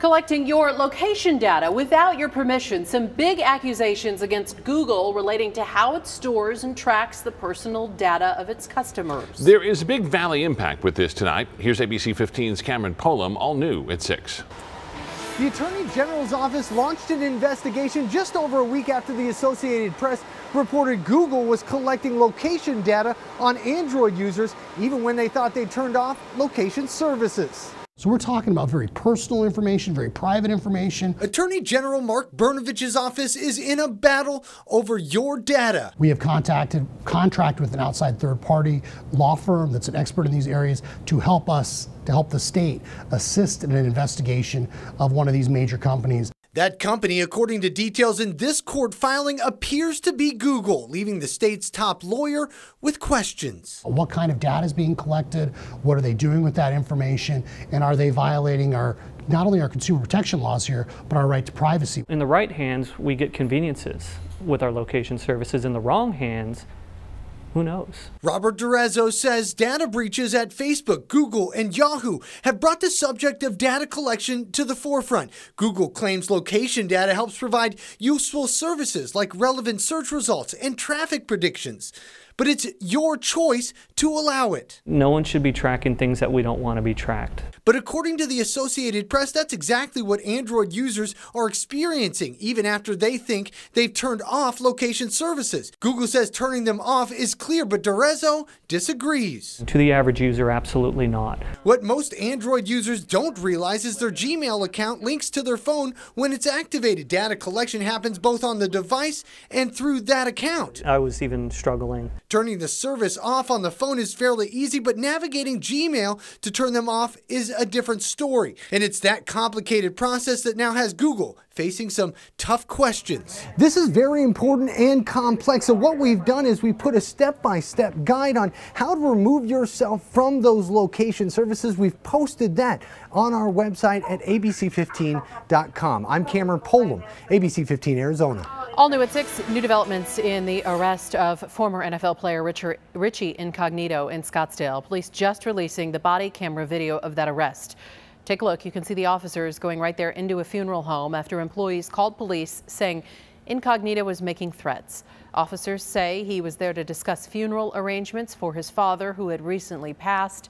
Collecting your location data without your permission. Some big accusations against Google relating to how it stores and tracks the personal data of its customers. There is a big Valley impact with this tonight. Here's ABC 15's Cameron Polam, all new at 6. The Attorney General's office launched an investigation just over a week after the Associated Press reported Google was collecting location data on Android users even when they thought they turned off location services. So we're talking about very personal information, very private information. Attorney General Mark Brnovich's office is in a battle over your data. We have contracted with an outside third-party law firm that's an expert in these areas to help the state assist in an investigation of one of these major companies. That company, according to details in this court filing, appears to be Google, leaving the state's top lawyer with questions. What kind of data is being collected? What are they doing with that information? And are they violating not only our consumer protection laws here, but our right to privacy? In the right hands, we get conveniences with our location services. In the wrong hands, who knows? Robert D'Arezzo says data breaches at Facebook, Google, and Yahoo have brought the subject of data collection to the forefront. Google claims location data helps provide useful services like relevant search results and traffic predictions. But it's your choice to allow it. No one should be tracking things that we don't want to be tracked. But according to the Associated Press, that's exactly what Android users are experiencing, even after they think they've turned off location services. Google says turning them off is clear, but D'Arezzo disagrees. To the average user, absolutely not. What most Android users don't realize is their Gmail account links to their phone when it's activated. Data collection happens both on the device and through that account. I was even struggling. Turning the service off on the phone is fairly easy, but navigating Gmail to turn them off is a different story. And it's that complicated process that now has Google facing some tough questions. This is very important and complex. So what we've done is we put a step-by-step guide on how to remove yourself from those location services. We've posted that on our website at abc15.com. I'm Cameron Polam, ABC 15 Arizona. All new at 6, new developments in the arrest of former NFL player Richie Incognito in Scottsdale. Police just releasing the body camera video of that arrest. Take a look. You can see the officers going right there into a funeral home after employees called police saying Incognito was making threats. Officers say he was there to discuss funeral arrangements for his father, who had recently passed.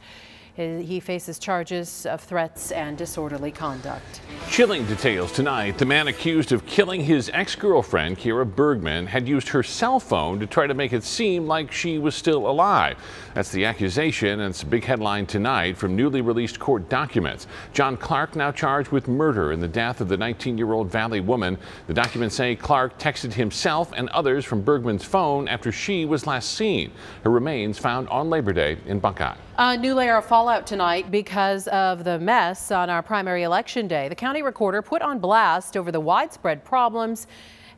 He faces charges of threats and disorderly conduct. Chilling details tonight. The man accused of killing his ex-girlfriend, Kira Bergman, had used her cell phone to try to make it seem like she was still alive. That's the accusation, and it's a big headline tonight from newly released court documents. John Clark now charged with murder in the death of the 19-year-old Valley woman. The documents say Clark texted himself and others from Bergman's phone after she was last seen. Her remains found on Labor Day in Buckeye. A new layer of fallout tonight because of the mess on our primary election day. The county recorder put on blast over the widespread problems,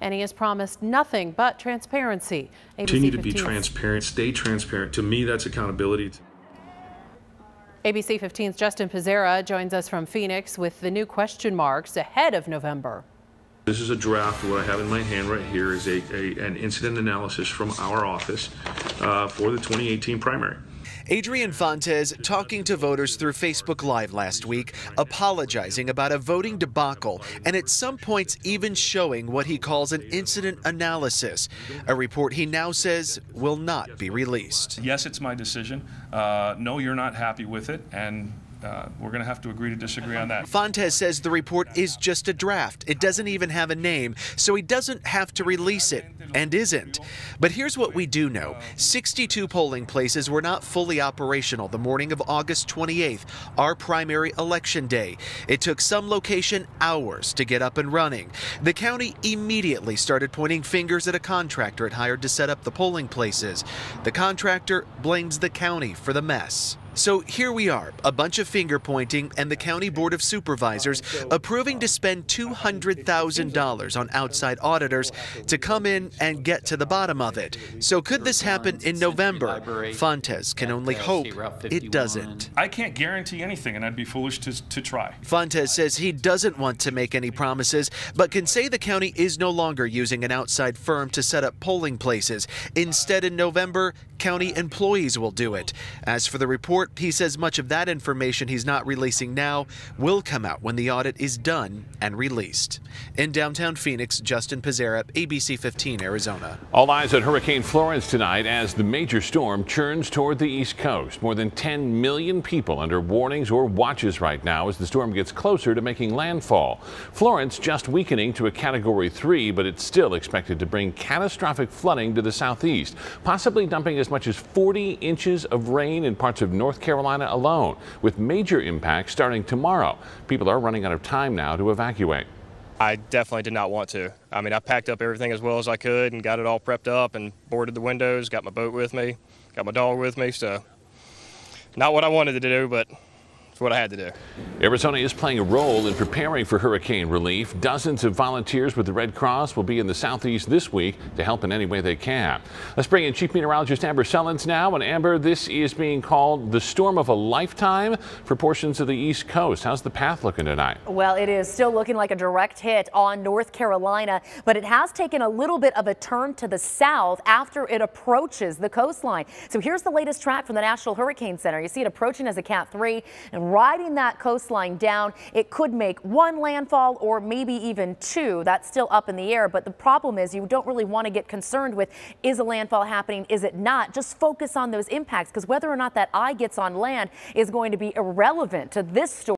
and he has promised nothing but transparency. Continue to be transparent, stay transparent. To me, that's accountability. ABC 15's Justin Pizzera joins us from Phoenix with the new question marks ahead of November. This is a draft. What I have in my hand right here is an incident analysis from our office for the 2018 primary. Adrian Fontes talking to voters through Facebook Live last week, apologizing about a voting debacle and at some points even showing what he calls an incident analysis, a report he now says will not be released. Yes, it's my decision. No, you're not happy with it, and we're going to have to agree to disagree on that. Fontes says the report is just a draft. It doesn't even have a name, so he doesn't have to release it, and isn't. But here's what we do know. 62 polling places were not fully operational the morning of August 28th, our primary election day. It took some location hours to get up and running. The county immediately started pointing fingers at a contractor it hired to set up the polling places. The contractor blames the county for the mess. So here we are, a bunch of finger pointing and the County Board of Supervisors approving to spend $200,000 on outside auditors to come in and get to the bottom of it. So could this happen in November? Fontes can only hope it doesn't. I can't guarantee anything, and I'd be foolish to try. Fontes says he doesn't want to make any promises, but can say the county is no longer using an outside firm to set up polling places. Instead, in November, county employees will do it. As for the report, report, he says much of that information he's not releasing now will come out when the audit is done and released. In downtown Phoenix, Justin Pizzera, ABC 15, Arizona. All eyes on Hurricane Florence tonight as the major storm churns toward the East Coast. More than 10 million people under warnings or watches right now as the storm gets closer to making landfall. Florence just weakening to a Category 3, but it's still expected to bring catastrophic flooding to the southeast, possibly dumping as much as 40 inches of rain in parts of North Carolina alone, with major impacts starting tomorrow. People are running out of time now to evacuate. I definitely did not want to. I mean, I packed up everything as well as I could and got it all prepped up and boarded the windows, got my boat with me, got my dog with me, so not what I wanted to do, but it's what I had to do. Arizona is playing a role in preparing for hurricane relief. Dozens of volunteers with the Red Cross will be in the southeast this week to help in any way they can. Let's bring in Chief Meteorologist Amber Sullins now. And Amber, this is being called the storm of a lifetime for portions of the East Coast. How's the path looking tonight? Well, it is still looking like a direct hit on North Carolina, but it has taken a little bit of a turn to the south after it approaches the coastline. So here's the latest track from the National Hurricane Center. You see it approaching as a Cat 3 and riding that coastline down. It could make one landfall or maybe even two. That's still up in the air, but the problem is you don't really want to get concerned with, is a landfall happening, is it not? Just focus on those impacts, because whether or not that eye gets on land is going to be irrelevant to this story.